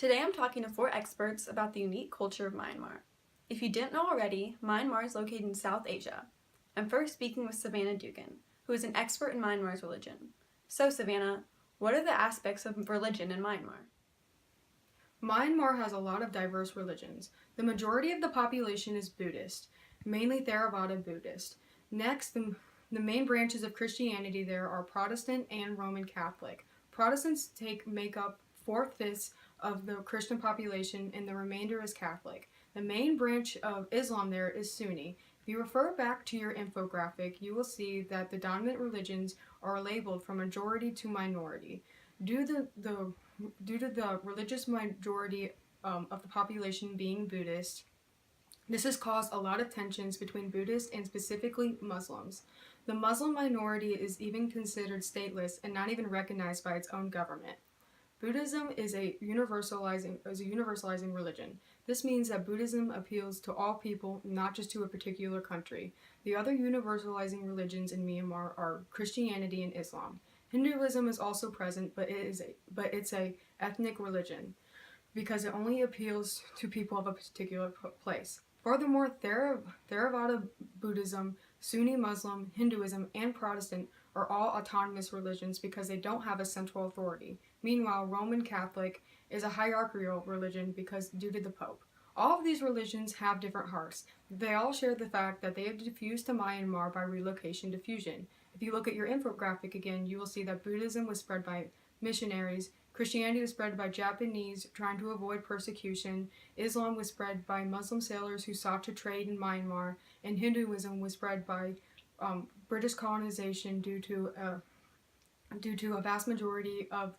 Today I'm talking to 4 experts about the unique culture of Myanmar. If you didn't know already, Myanmar is located in South Asia. I'm first speaking with Savannah Dugan, who is an expert in Myanmar's religion. So Savannah, what are the aspects of religion in Myanmar? Myanmar has a lot of diverse religions. The majority of the population is Buddhist, mainly Theravada Buddhist. Next, the main branches of Christianity there are Protestant and Roman Catholic. Protestants make up 4/5 of the Christian population, and the remainder is Catholic. The main branch of Islam there is Sunni. If you refer back to your infographic, you will see that the dominant religions are labeled from majority to minority. Due to the religious majority of the population being Buddhist, this has caused a lot of tensions between Buddhists and specifically Muslims. The Muslim minority is even considered stateless and not even recognized by its own government. Buddhism is a universalizing religion. This means that Buddhism appeals to all people, not just to a particular country. The other universalizing religions in Myanmar are Christianity and Islam. Hinduism is also present, but it's a ethnic religion because it only appeals to people of a particular place. Furthermore, Theravada Buddhism, Sunni Muslim, Hinduism, and Protestant are all autonomous religions because they don't have a central authority. Meanwhile, Roman Catholic is a hierarchical religion because due to the Pope. All of these religions have different hearts. They all share the fact that they have diffused to Myanmar by relocation diffusion. If you look at your infographic again, you will see that Buddhism was spread by missionaries, Christianity was spread by Japanese trying to avoid persecution, Islam was spread by Muslim sailors who sought to trade in Myanmar, and Hinduism was spread by British colonization due to a vast majority of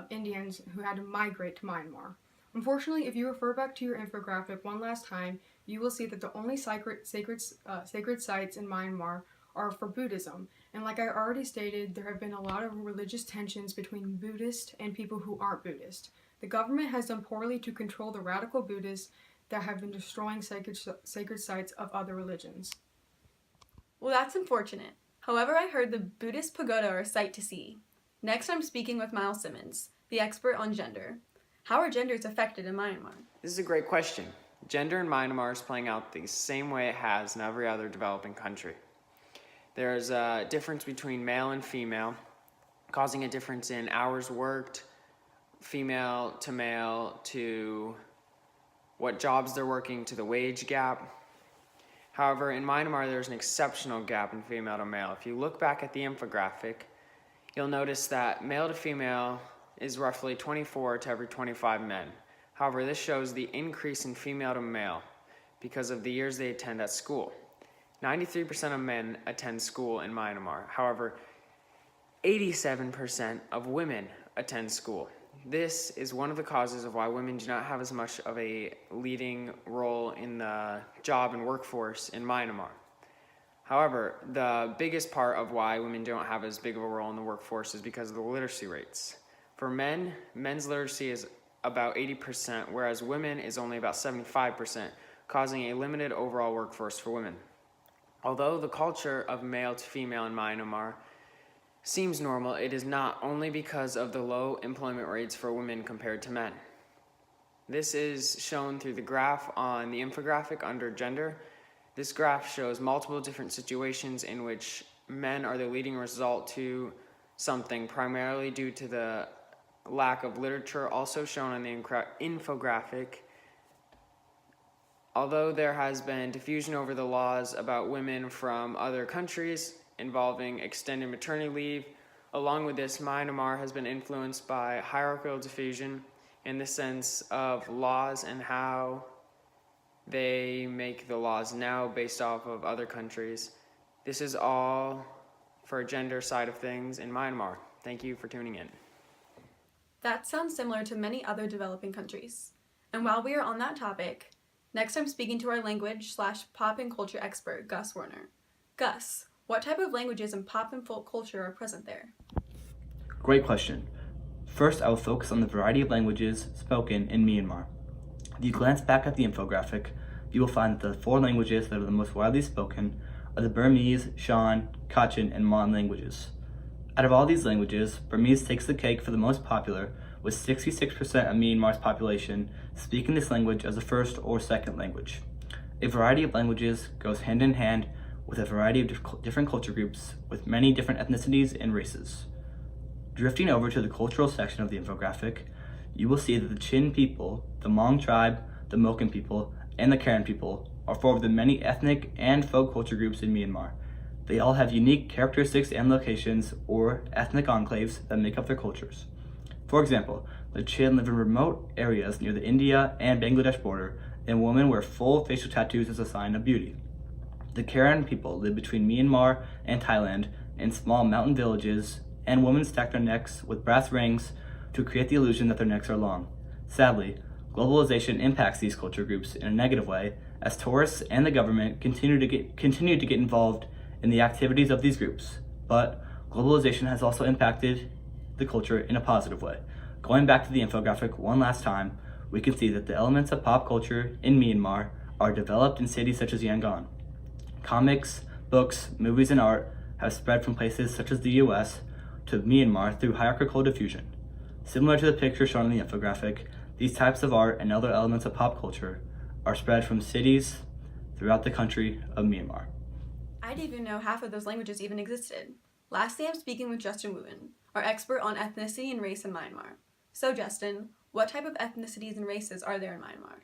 Indians who had to migrate to Myanmar. Unfortunately, if you refer back to your infographic one last time, you will see that the only sacred sites in Myanmar are for Buddhism. And like I already stated, there have been a lot of religious tensions between Buddhists and people who aren't Buddhist. The government has done poorly to control the radical Buddhists that have been destroying sacred sites of other religions. Well, that's unfortunate. However, I heard the Buddhist pagoda are a sight to see. Next, I'm speaking with Miles Simmons, the expert on gender. How are genders affected in Myanmar? This is a great question. Gender in Myanmar is playing out the same way it has in every other developing country. There's a difference between male and female, causing a difference in hours worked, female to male, to what jobs they're working, to the wage gap. However, in Myanmar, there's an exceptional gap in female to male. If you look back at the infographic, you'll notice that male to female is roughly 24 to every 25 men. However, this shows the increase in female to male because of the years they attend at school. 93% of men attend school in Myanmar. However, 87% of women attend school. This is one of the causes of why women do not have as much of a leading role in the job and workforce in Myanmar. However, the biggest part of why women don't have as big of a role in the workforce is because of the literacy rates. For men, men's literacy is about 80%, whereas women is only about 75%, causing a limited overall workforce for women. Although the culture of male to female in Myanmar seems normal, it is not, only because of the low employment rates for women compared to men. This is shown through the graph on the infographic under gender. This graph shows multiple different situations in which men are the leading result to something, primarily due to the lack of literature, also shown on the infographic. Although there has been diffusion over the laws about women from other countries involving extended maternity leave, along with this, Myanmar has been influenced by hierarchical diffusion in the sense of laws and how they make the laws now based off of other countries. This is all for gender side of things in Myanmar. Thank you for tuning in. That sounds similar to many other developing countries. And while we are on that topic, next I'm speaking to our language/pop and culture expert, Gus Werner. Gus, what type of languages and pop and folk culture are present there? Great question. First, I will focus on the variety of languages spoken in Myanmar. If you glance back at the infographic, you will find that the 4 languages that are the most widely spoken are the Burmese, Shan, Kachin, and Mon languages. Out of all these languages, Burmese takes the cake for the most popular, with 66% of Myanmar's population speaking this language as a first or second language. A variety of languages goes hand in hand with a variety of different culture groups with many different ethnicities and races. Drifting over to the cultural section of the infographic, you will see that the Chin people, the Hmong tribe, the Moken people, and the Karen people are four of the many ethnic and folk culture groups in Myanmar. They all have unique characteristics and locations or ethnic enclaves that make up their cultures. For example, the Chin live in remote areas near the India and Bangladesh border, and women wear full facial tattoos as a sign of beauty. The Karen people live between Myanmar and Thailand in small mountain villages, and women stack their necks with brass rings to create the illusion that their necks are long. Sadly, globalization impacts these culture groups in a negative way as tourists and the government continue to get involved in the activities of these groups. But globalization has also impacted the culture in a positive way. Going back to the infographic one last time, we can see that the elements of pop culture in Myanmar are developed in cities such as Yangon. Comics, books, movies, and art have spread from places such as the US to Myanmar through hierarchical diffusion. Similar to the picture shown in the infographic, these types of art and other elements of pop culture are spread from cities throughout the country of Myanmar. I didn't even know half of those languages even existed. Lastly, I'm speaking with Justin Wooten, our expert on ethnicity and race in Myanmar. So Justin, what type of ethnicities and races are there in Myanmar?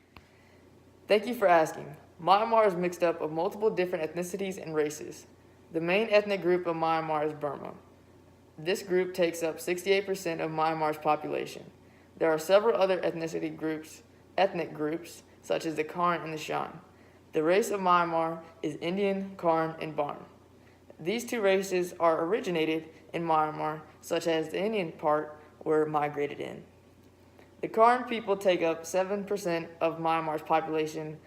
Thank you for asking. Myanmar is mixed up of multiple different ethnicities and races. The main ethnic group of Myanmar is Burma. This group takes up 68% of Myanmar's population. There are several other ethnic groups, such as the Karen and the Shan. The race of Myanmar is Indian, Karen, and Barn. These two races are originated in Myanmar, such as the Indian part were migrated in. The Karen people take up 7% of Myanmar's population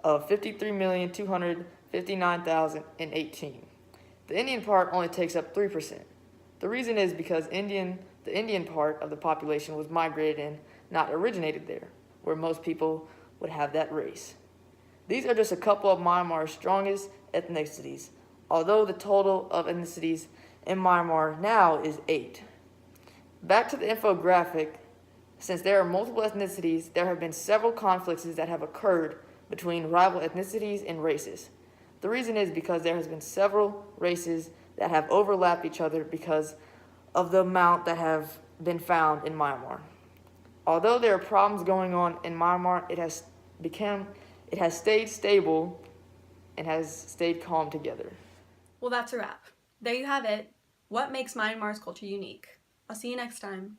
of 53,259,018. The Indian part only takes up 3%. The reason is because the Indian part of the population was migrated in, not originated there, where most people would have that race. These are just a couple of Myanmar's strongest ethnicities, although the total of ethnicities in Myanmar now is 8. Back to the infographic, since there are multiple ethnicities, there have been several conflicts that have occurred between rival ethnicities and races. The reason is because there has been several races that have overlapped each other because of the amount that have been found in Myanmar. Although there are problems going on in Myanmar, it has stayed stable and has stayed calm together. Well, that's a wrap. There you have it. What makes Myanmar's culture unique? I'll see you next time.